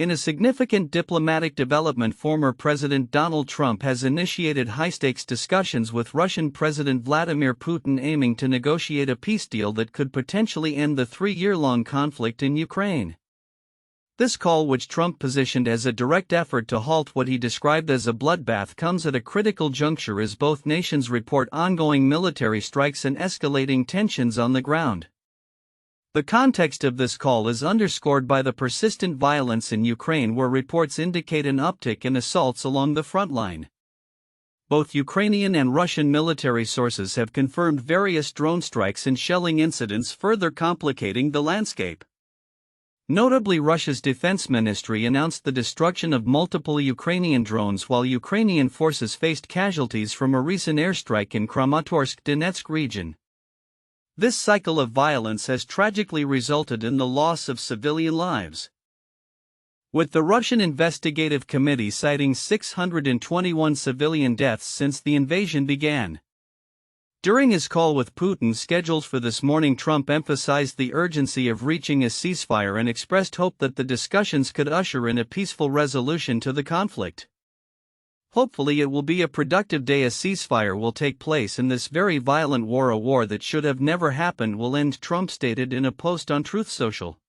In a significant diplomatic development, former President Donald Trump has initiated high-stakes discussions with Russian President Vladimir Putin aiming to negotiate a peace deal that could potentially end the 3-year-long conflict in Ukraine. This call, which Trump positioned as a direct effort to halt what he described as a bloodbath, comes at a critical juncture as both nations report ongoing military strikes and escalating tensions on the ground. The context of this call is underscored by the persistent violence in Ukraine, where reports indicate an uptick in assaults along the front line. Both Ukrainian and Russian military sources have confirmed various drone strikes and shelling incidents, further complicating the landscape. Notably, Russia's defense ministry announced the destruction of multiple Ukrainian drones, while Ukrainian forces faced casualties from a recent airstrike in Kramatorsk-Donetsk region. This cycle of violence has tragically resulted in the loss of civilian lives, with the Russian Investigative Committee citing 621 civilian deaths since the invasion began. During his call with Putin scheduled for this morning, Trump emphasized the urgency of reaching a ceasefire and expressed hope that the discussions could usher in a peaceful resolution to the conflict. Hopefully it will be a productive day. A ceasefire will take place in this very violent war. A war that should have never happened will end, Trump stated in a post on Truth Social.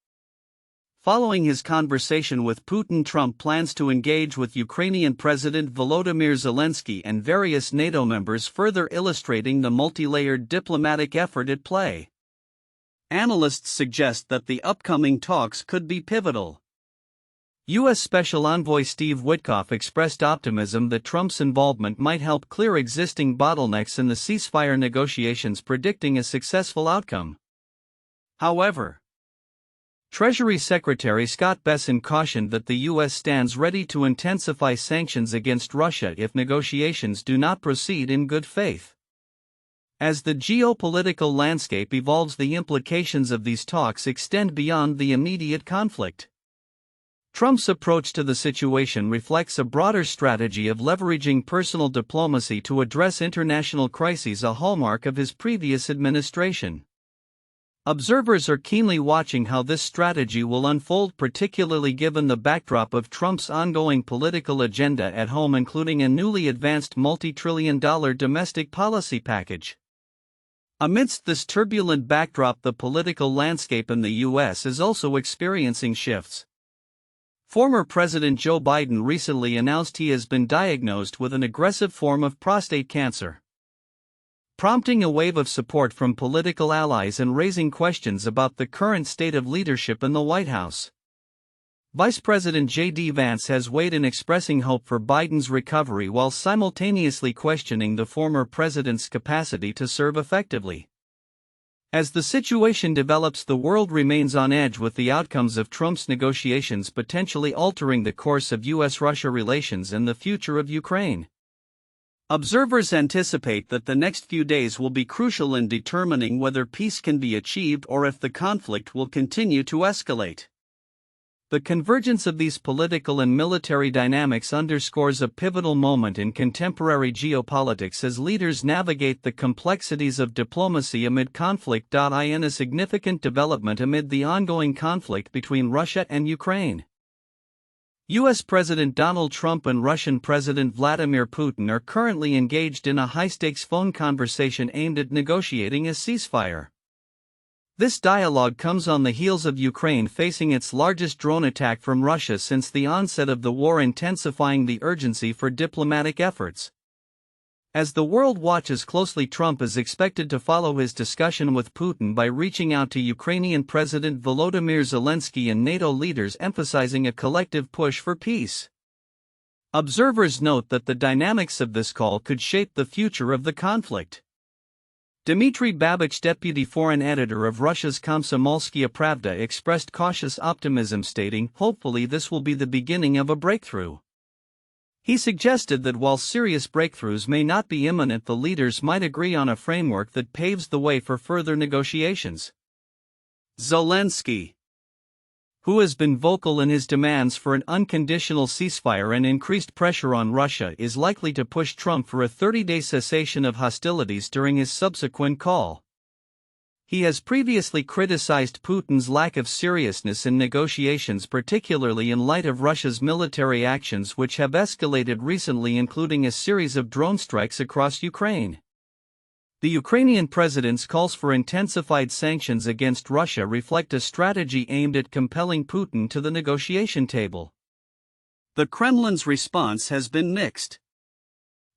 Following his conversation with Putin, Trump plans to engage with Ukrainian President Volodymyr Zelenskyy and various NATO members, further illustrating the multi-layered diplomatic effort at play. Analysts suggest that the upcoming talks could be pivotal. U.S. Special Envoy Steve Witkoff expressed optimism that Trump's involvement might help clear existing bottlenecks in the ceasefire negotiations, predicting a successful outcome. However, Treasury Secretary Scott Bessent cautioned that the U.S. stands ready to intensify sanctions against Russia if negotiations do not proceed in good faith. As the geopolitical landscape evolves, the implications of these talks extend beyond the immediate conflict. Trump's approach to the situation reflects a broader strategy of leveraging personal diplomacy to address international crises, a hallmark of his previous administration. Observers are keenly watching how this strategy will unfold, particularly given the backdrop of Trump's ongoing political agenda at home, including a newly advanced multi-trillion-dollar domestic policy package. Amidst this turbulent backdrop, the political landscape in the U.S. is also experiencing shifts. Former President Joe Biden recently announced he has been diagnosed with an aggressive form of prostate cancer, prompting a wave of support from political allies and raising questions about the current state of leadership in the White House. Vice President J.D. Vance has weighed in, expressing hope for Biden's recovery while simultaneously questioning the former president's capacity to serve effectively. As the situation develops, the world remains on edge, with the outcomes of Trump's negotiations potentially altering the course of U.S.-Russia relations and the future of Ukraine. Observers anticipate that the next few days will be crucial in determining whether peace can be achieved or if the conflict will continue to escalate. The convergence of these political and military dynamics underscores a pivotal moment in contemporary geopolitics as leaders navigate the complexities of diplomacy amid conflict. In a significant development amid the ongoing conflict between Russia and Ukraine, U.S. President Donald Trump and Russian President Vladimir Putin are currently engaged in a high-stakes phone conversation aimed at negotiating a ceasefire. This dialogue comes on the heels of Ukraine facing its largest drone attack from Russia since the onset of the war, intensifying the urgency for diplomatic efforts. As the world watches closely, Trump is expected to follow his discussion with Putin by reaching out to Ukrainian President Volodymyr Zelenskyy and NATO leaders, emphasizing a collective push for peace. Observers note that the dynamics of this call could shape the future of the conflict. Dmitry Babich, deputy foreign editor of Russia's Komsomolskaya Pravda, expressed cautious optimism, stating, "Hopefully this will be the beginning of a breakthrough." He suggested that while serious breakthroughs may not be imminent, the leaders might agree on a framework that paves the way for further negotiations. Zelenskyy, who has been vocal in his demands for an unconditional ceasefire and increased pressure on Russia, is likely to push Trump for a 30-day cessation of hostilities during his subsequent call. He has previously criticized Putin's lack of seriousness in negotiations, particularly in light of Russia's military actions, which have escalated recently, including a series of drone strikes across Ukraine. The Ukrainian president's calls for intensified sanctions against Russia reflect a strategy aimed at compelling Putin to the negotiation table. The Kremlin's response has been mixed.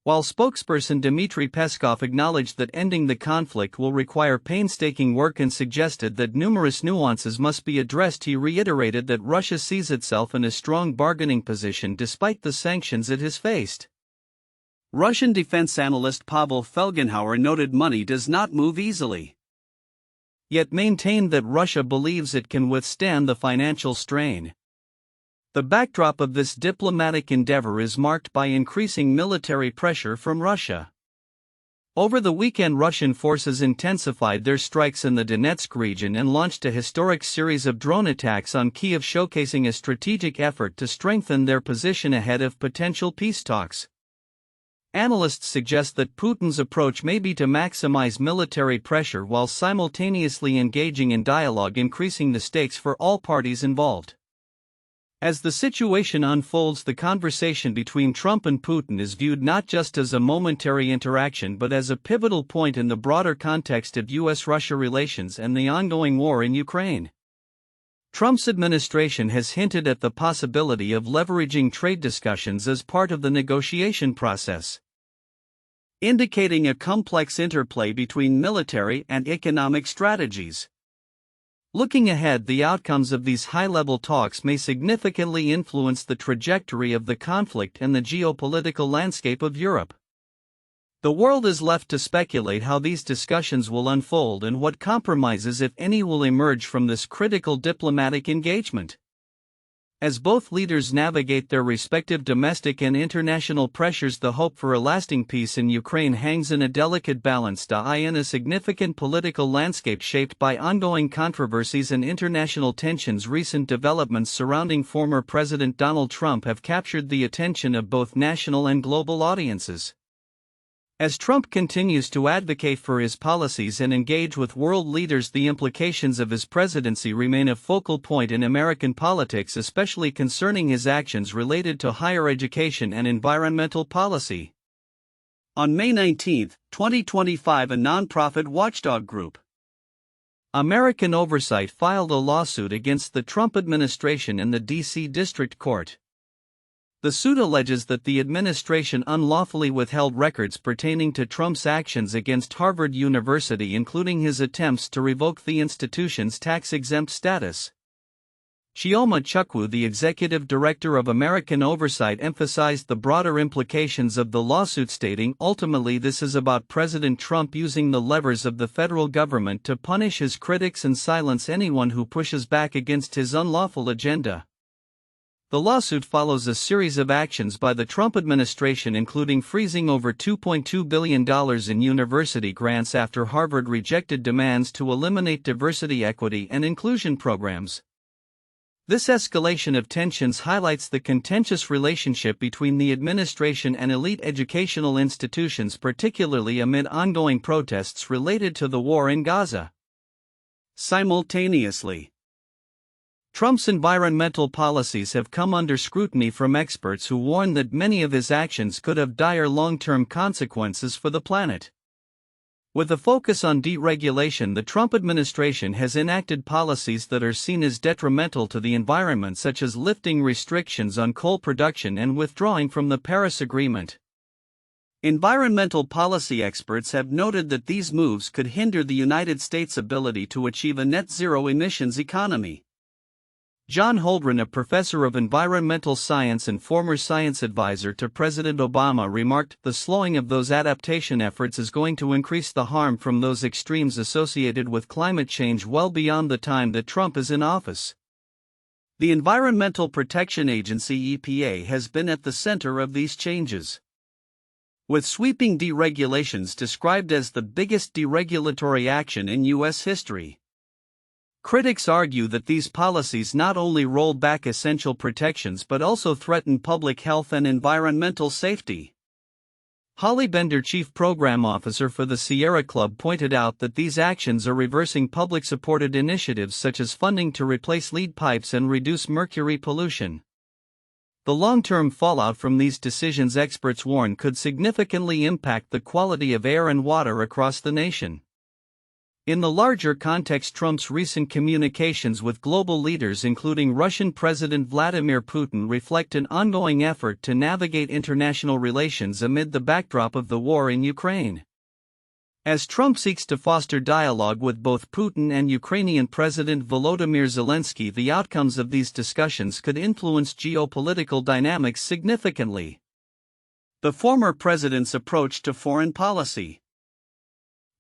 While spokesperson Dmitry Peskov acknowledged that ending the conflict will require painstaking work and suggested that numerous nuances must be addressed, he reiterated that Russia sees itself in a strong bargaining position despite the sanctions it has faced. Russian defense analyst Pavel Felgenhauer noted money does not move easily, yet maintained that Russia believes it can withstand the financial strain. The backdrop of this diplomatic endeavor is marked by increasing military pressure from Russia. Over the weekend, Russian forces intensified their strikes in the Donetsk region and launched a historic series of drone attacks on Kyiv, showcasing a strategic effort to strengthen their position ahead of potential peace talks. Analysts suggest that Putin's approach may be to maximize military pressure while simultaneously engaging in dialogue, increasing the stakes for all parties involved. As the situation unfolds, the conversation between Trump and Putin is viewed not just as a momentary interaction but as a pivotal point in the broader context of U.S.-Russia relations and the ongoing war in Ukraine. Trump's administration has hinted at the possibility of leveraging trade discussions as part of the negotiation process, indicating a complex interplay between military and economic strategies. Looking ahead, the outcomes of these high-level talks may significantly influence the trajectory of the conflict and the geopolitical landscape of Europe. The world is left to speculate how these discussions will unfold and what compromises, if any, will emerge from this critical diplomatic engagement. As both leaders navigate their respective domestic and international pressures, the hope for a lasting peace in Ukraine hangs in a delicate balance in a significant political landscape shaped by ongoing controversies and international tensions. Recent developments surrounding former President Donald Trump have captured the attention of both national and global audiences. As Trump continues to advocate for his policies and engage with world leaders, the implications of his presidency remain a focal point in American politics, especially concerning his actions related to higher education and environmental policy. On May 19, 2025, a nonprofit watchdog group, American Oversight, filed a lawsuit against the Trump administration in the D.C. District Court. The suit alleges that the administration unlawfully withheld records pertaining to Trump's actions against Harvard University, including his attempts to revoke the institution's tax-exempt status. Chioma Chukwu, the executive director of American Oversight, emphasized the broader implications of the lawsuit, stating, "Ultimately, this is about President Trump using the levers of the federal government to punish his critics and silence anyone who pushes back against his unlawful agenda." The lawsuit follows a series of actions by the Trump administration, including freezing over $2.2 billion in university grants after Harvard rejected demands to eliminate diversity, equity, and inclusion programs. This escalation of tensions highlights the contentious relationship between the administration and elite educational institutions, particularly amid ongoing protests related to the war in Gaza. Simultaneously, Trump's environmental policies have come under scrutiny from experts who warn that many of his actions could have dire long-term consequences for the planet. With a focus on deregulation, the Trump administration has enacted policies that are seen as detrimental to the environment, such as lifting restrictions on coal production and withdrawing from the Paris Agreement. Environmental policy experts have noted that these moves could hinder the United States' ability to achieve a net-zero emissions economy. John Holdren, a professor of environmental science and former science advisor to President Obama, remarked, "The slowing of those adaptation efforts is going to increase the harm from those extremes associated with climate change well beyond the time that Trump is in office." The Environmental Protection Agency (EPA) has been at the center of these changes, with sweeping deregulations described as the biggest deregulatory action in U.S. history. Critics argue that these policies not only roll back essential protections but also threaten public health and environmental safety. Holly Bender, chief program officer for the Sierra Club, pointed out that these actions are reversing public-supported initiatives such as funding to replace lead pipes and reduce mercury pollution. The long-term fallout from these decisions, experts warn, could significantly impact the quality of air and water across the nation. In the larger context, Trump's recent communications with global leaders, including Russian President Vladimir Putin, reflect an ongoing effort to navigate international relations amid the backdrop of the war in Ukraine. As Trump seeks to foster dialogue with both Putin and Ukrainian President Volodymyr Zelenskyy, the outcomes of these discussions could influence geopolitical dynamics significantly. The former president's approach to foreign policy,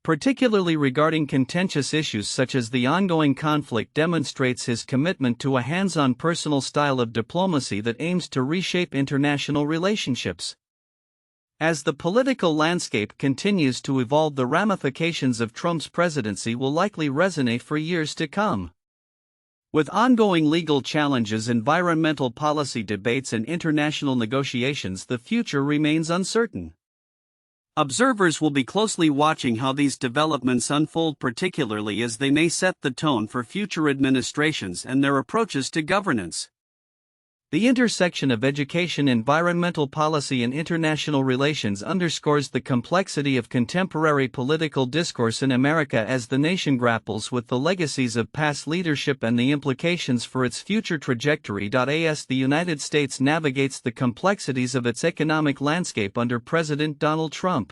particularly regarding contentious issues such as the ongoing conflict, demonstrates his commitment to a hands-on personal style of diplomacy that aims to reshape international relationships. As the political landscape continues to evolve, the ramifications of Trump's presidency will likely resonate for years to come. With ongoing legal challenges, environmental policy debates, and international negotiations, the future remains uncertain. Observers will be closely watching how these developments unfold, particularly as they may set the tone for future administrations and their approaches to governance. The intersection of education, environmental policy, and international relations underscores the complexity of contemporary political discourse in America as the nation grapples with the legacies of past leadership and the implications for its future trajectory. As the United States navigates the complexities of its economic landscape under President Donald Trump,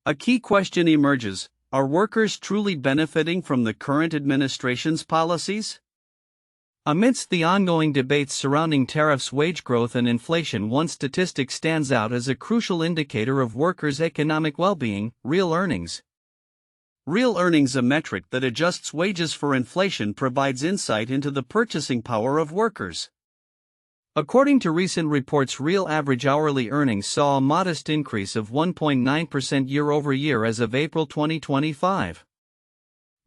a key question emerges: are workers truly benefiting from the current administration's policies? Amidst the ongoing debates surrounding tariffs, wage growth, and inflation, one statistic stands out as a crucial indicator of workers' economic well-being: real earnings. Real earnings, a metric that adjusts wages for inflation, provides insight into the purchasing power of workers. According to recent reports, real average hourly earnings saw a modest increase of 1.9% year-over-year as of April 2025.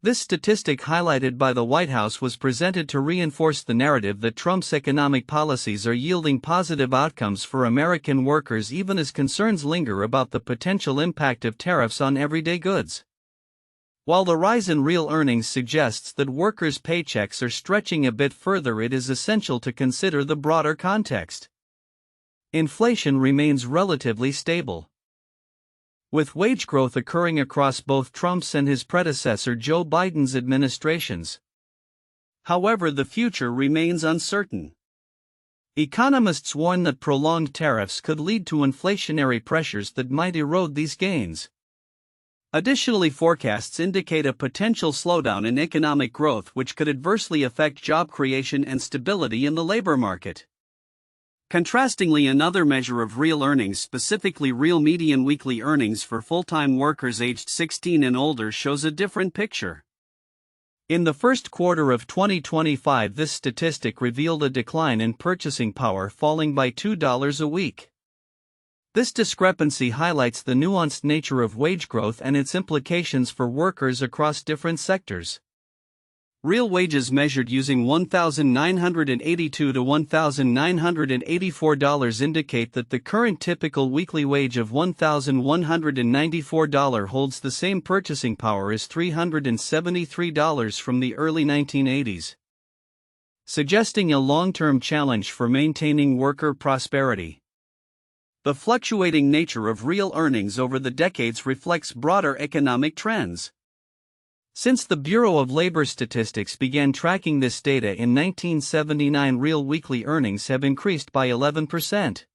This statistic, highlighted by the White House, was presented to reinforce the narrative that Trump's economic policies are yielding positive outcomes for American workers, even as concerns linger about the potential impact of tariffs on everyday goods. While the rise in real earnings suggests that workers' paychecks are stretching a bit further, it is essential to consider the broader context. Inflation remains relatively stable, with wage growth occurring across both Trump's and his predecessor Joe Biden's administrations. However, the future remains uncertain. Economists warn that prolonged tariffs could lead to inflationary pressures that might erode these gains. Additionally, forecasts indicate a potential slowdown in economic growth, which could adversely affect job creation and stability in the labor market. Contrastingly, another measure of real earnings, specifically real median weekly earnings for full-time workers aged 16 and older, shows a different picture. In the first quarter of 2025, this statistic revealed a decline in purchasing power, falling by $2 a week. This discrepancy highlights the nuanced nature of wage growth and its implications for workers across different sectors. Real wages measured using $1,982 to $1,984 indicate that the current typical weekly wage of $1,194 holds the same purchasing power as $373 from the early 1980s, suggesting a long-term challenge for maintaining worker prosperity. The fluctuating nature of real earnings over the decades reflects broader economic trends. Since the Bureau of Labor Statistics began tracking this data in 1979, real weekly earnings have increased by 11%.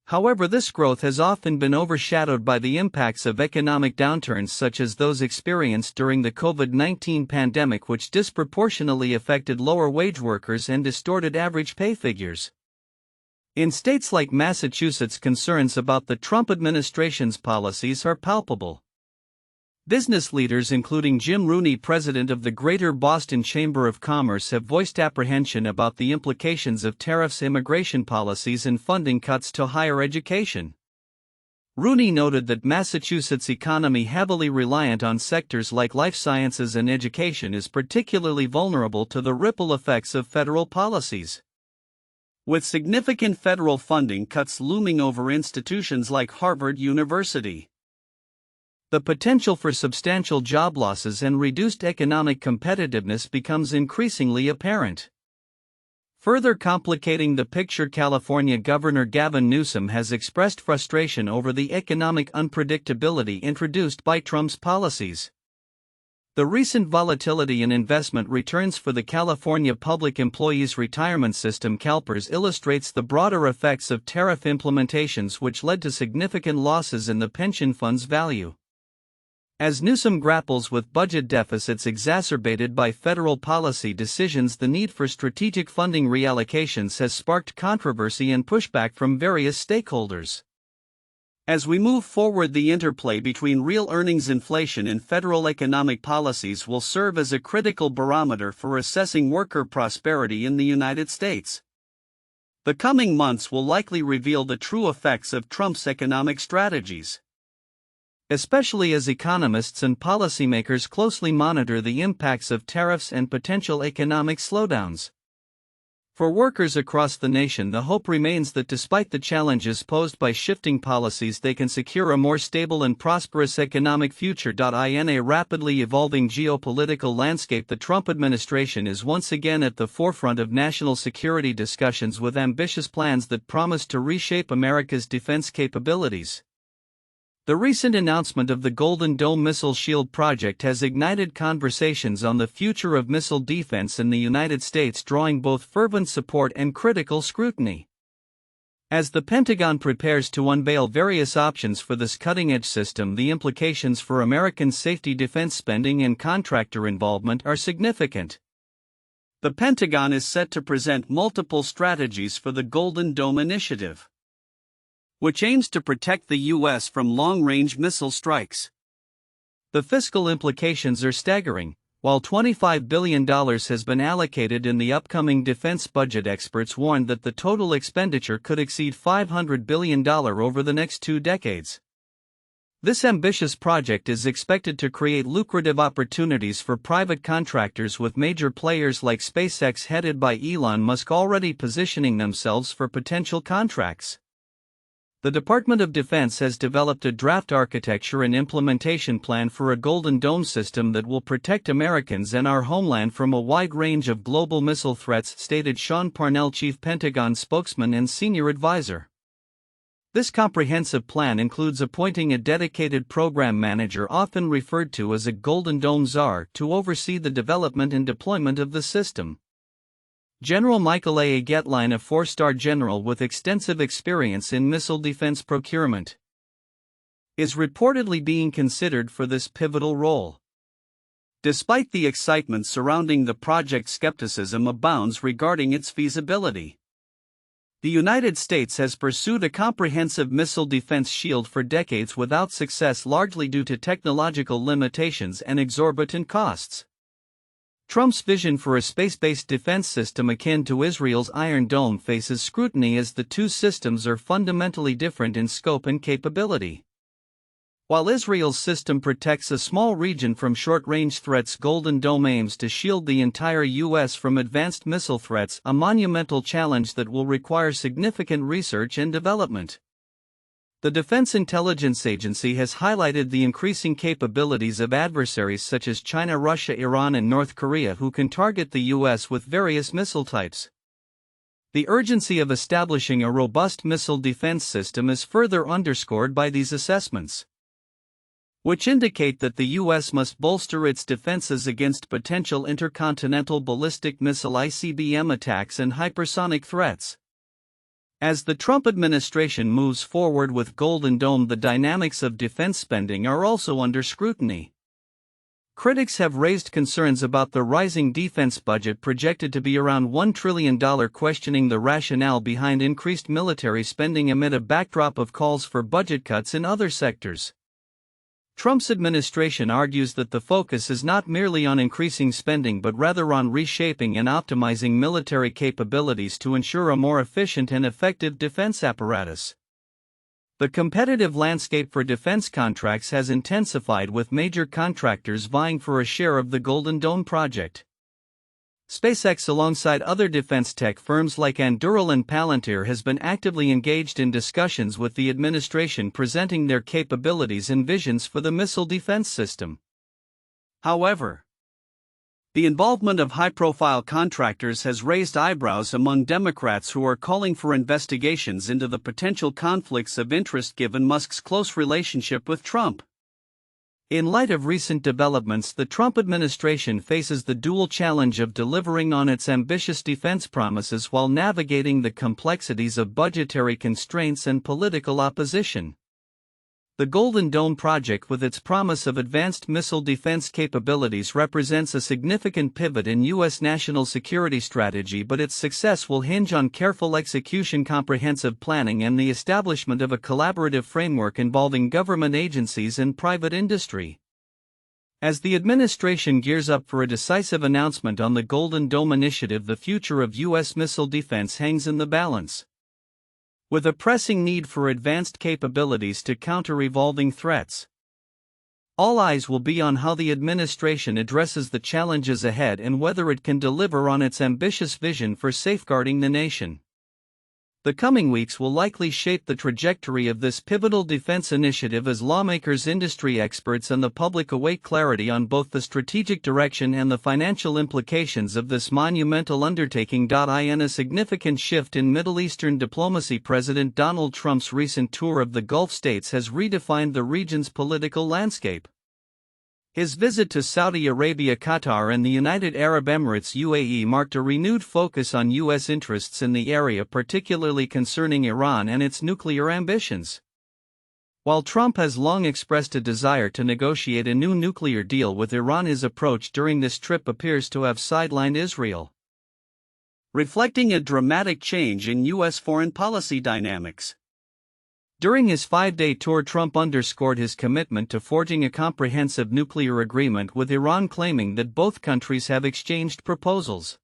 However, this growth has often been overshadowed by the impacts of economic downturns such as those experienced during the COVID-19 pandemic, which disproportionately affected lower wage workers and distorted average pay figures. In states like Massachusetts, concerns about the Trump administration's policies are palpable. Business leaders, including Jim Rooney, president of the Greater Boston Chamber of Commerce, have voiced apprehension about the implications of tariffs, immigration policies, and funding cuts to higher education. Rooney noted that Massachusetts' economy, heavily reliant on sectors like life sciences and education, is particularly vulnerable to the ripple effects of federal policies. with significant federal funding cuts looming over institutions like Harvard University. The potential for substantial job losses and reduced economic competitiveness becomes increasingly apparent. Further complicating the picture, California Governor Gavin Newsom has expressed frustration over the economic unpredictability introduced by Trump's policies. The recent volatility in investment returns for the California Public Employees Retirement System (CalPERS) illustrates the broader effects of tariff implementations which led to significant losses in the pension fund's value. As Newsom grapples with budget deficits exacerbated by federal policy decisions, the need for strategic funding reallocations has sparked controversy and pushback from various stakeholders. As we move forward, the interplay between real earnings inflation and federal economic policies will serve as a critical barometer for assessing worker prosperity in the United States. The coming months will likely reveal the true effects of Trump's economic strategies, especially as economists and policymakers closely monitor the impacts of tariffs and potential economic slowdowns. For workers across the nation, the hope remains that despite the challenges posed by shifting policies, they can secure a more stable and prosperous economic future. In a rapidly evolving geopolitical landscape, the Trump administration is once again at the forefront of national security discussions with ambitious plans that promise to reshape America's defense capabilities. The recent announcement of the Golden Dome Missile Shield project has ignited conversations on the future of missile defense in the United States, drawing both fervent support and critical scrutiny. As the Pentagon prepares to unveil various options for this cutting-edge system, the implications for American safety, defense spending, and contractor involvement are significant. The Pentagon is set to present multiple strategies for the Golden Dome initiative, which aims to protect the U.S. from long-range missile strikes. The fiscal implications are staggering. While $25 billion has been allocated in the upcoming defense budget, experts warn that the total expenditure could exceed $500 billion over the next 2 decades. This ambitious project is expected to create lucrative opportunities for private contractors, with major players like SpaceX headed by Elon Musk already positioning themselves for potential contracts. The Department of Defense has developed a draft architecture and implementation plan for a Golden Dome system that will protect Americans and our homeland from a wide range of global missile threats, stated Sean Parnell, chief Pentagon spokesman and senior advisor. This comprehensive plan includes appointing a dedicated program manager, often referred to as a Golden Dome czar, to oversee the development and deployment of the system. General Michael A. Getline, a 4-star general with extensive experience in missile defense procurement, is reportedly being considered for this pivotal role. Despite the excitement surrounding the project, skepticism abounds regarding its feasibility. The United States has pursued a comprehensive missile defense shield for decades without success, largely due to technological limitations and exorbitant costs. Trump's vision for a space-based defense system akin to Israel's Iron Dome faces scrutiny, as the two systems are fundamentally different in scope and capability. While Israel's system protects a small region from short-range threats, Golden Dome aims to shield the entire U.S. from advanced missile threats, a monumental challenge that will require significant research and development. The Defense Intelligence Agency has highlighted the increasing capabilities of adversaries such as China, Russia, Iran, and North Korea, who can target the U.S. with various missile types. The urgency of establishing a robust missile defense system is further underscored by these assessments, which indicate that the U.S. must bolster its defenses against potential intercontinental ballistic missile (ICBM) attacks and hypersonic threats. As the Trump administration moves forward with Golden Dome, the dynamics of defense spending are also under scrutiny. Critics have raised concerns about the rising defense budget, projected to be around $1 trillion, questioning the rationale behind increased military spending amid a backdrop of calls for budget cuts in other sectors. Trump's administration argues that the focus is not merely on increasing spending but rather on reshaping and optimizing military capabilities to ensure a more efficient and effective defense apparatus. The competitive landscape for defense contracts has intensified, with major contractors vying for a share of the Golden Dome project. SpaceX, alongside other defense tech firms like Anduril and Palantir, has been actively engaged in discussions with the administration, presenting their capabilities and visions for the missile defense system. However, the involvement of high-profile contractors has raised eyebrows among Democrats who are calling for investigations into the potential conflicts of interest given Musk's close relationship with Trump. In light of recent developments, the Trump administration faces the dual challenge of delivering on its ambitious defense promises while navigating the complexities of budgetary constraints and political opposition. The Golden Dome project, with its promise of advanced missile defense capabilities, represents a significant pivot in U.S. national security strategy, but its success will hinge on careful execution, comprehensive planning, and the establishment of a collaborative framework involving government agencies and private industry. As the administration gears up for a decisive announcement on the Golden Dome initiative, the future of U.S. missile defense hangs in the balance. With a pressing need for advanced capabilities to counter evolving threats, all eyes will be on how the administration addresses the challenges ahead and whether it can deliver on its ambitious vision for safeguarding the nation. The coming weeks will likely shape the trajectory of this pivotal defense initiative as lawmakers, industry experts, and the public await clarity on both the strategic direction and the financial implications of this monumental undertaking. In a significant shift in Middle Eastern diplomacy, President Donald Trump's recent tour of the Gulf states has redefined the region's political landscape. His visit to Saudi Arabia, Qatar, and the United Arab Emirates (UAE) marked a renewed focus on U.S. interests in the area, particularly concerning Iran and its nuclear ambitions. While Trump has long expressed a desire to negotiate a new nuclear deal with Iran, his approach during this trip appears to have sidelined Israel, reflecting a dramatic change in U.S. foreign policy dynamics. During his 5-day tour, Trump underscored his commitment to forging a comprehensive nuclear agreement with Iran, claiming that both countries have exchanged proposals.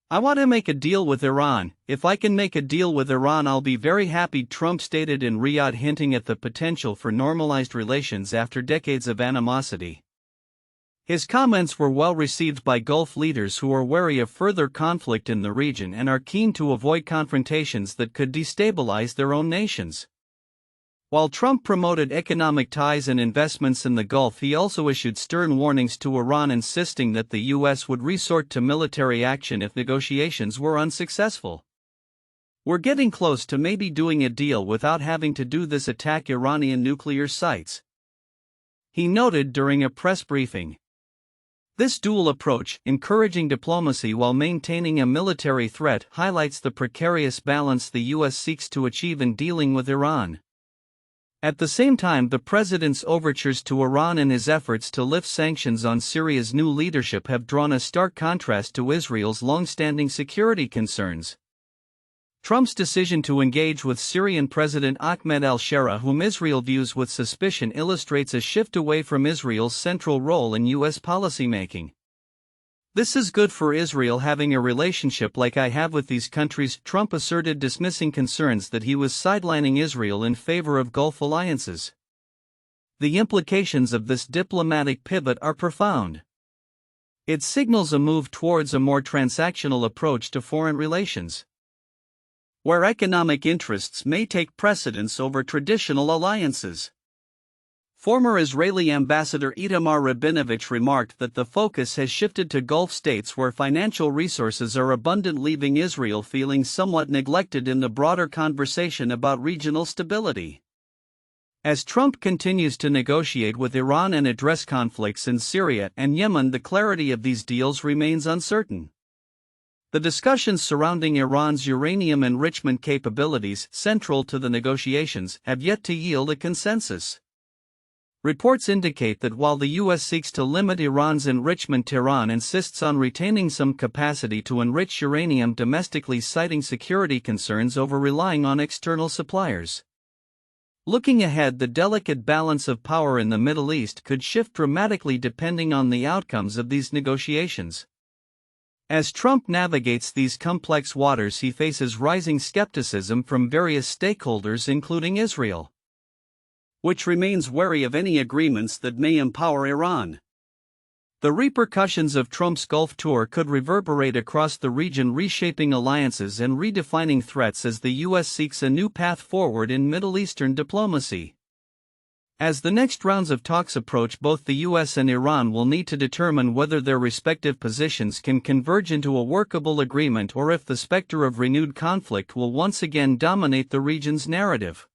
"I want to make a deal with Iran. If I can make a deal with Iran, I'll be very happy," Trump stated in Riyadh, hinting at the potential for normalized relations after decades of animosity. His comments were well received by Gulf leaders who are wary of further conflict in the region and are keen to avoid confrontations that could destabilize their own nations. While Trump promoted economic ties and investments in the Gulf, he also issued stern warnings to Iran, insisting that the U.S. would resort to military action if negotiations were unsuccessful. "We're getting close to maybe doing a deal without having to do this, attack Iranian nuclear sites," he noted during a press briefing. This dual approach, encouraging diplomacy while maintaining a military threat, highlights the precarious balance the U.S. seeks to achieve in dealing with Iran. At the same time, the president's overtures to Iran and his efforts to lift sanctions on Syria's new leadership have drawn a stark contrast to Israel's long-standing security concerns. Trump's decision to engage with Syrian President Ahmed al-Shara, whom Israel views with suspicion, illustrates a shift away from Israel's central role in U.S. policymaking. "This is good for Israel having a relationship like I have with these countries," Trump asserted, dismissing concerns that he was sidelining Israel in favor of Gulf alliances. The implications of this diplomatic pivot are profound. It signals a move towards a more transactional approach to foreign relations, where economic interests may take precedence over traditional alliances. Former Israeli Ambassador Itamar Rabinovich remarked that the focus has shifted to Gulf states where financial resources are abundant, leaving Israel feeling somewhat neglected in the broader conversation about regional stability. As Trump continues to negotiate with Iran and address conflicts in Syria and Yemen, the clarity of these deals remains uncertain. The discussions surrounding Iran's uranium enrichment capabilities, central to the negotiations, have yet to yield a consensus. Reports indicate that while the U.S. seeks to limit Iran's enrichment, Tehran insists on retaining some capacity to enrich uranium domestically, citing security concerns over relying on external suppliers. Looking ahead, the delicate balance of power in the Middle East could shift dramatically depending on the outcomes of these negotiations. As Trump navigates these complex waters, he faces rising skepticism from various stakeholders, including Israel, which remains wary of any agreements that may empower Iran. The repercussions of Trump's Gulf tour could reverberate across the region, reshaping alliances and redefining threats as the U.S. seeks a new path forward in Middle Eastern diplomacy. As the next rounds of talks approach, both the U.S. and Iran will need to determine whether their respective positions can converge into a workable agreement or if the specter of renewed conflict will once again dominate the region's narrative.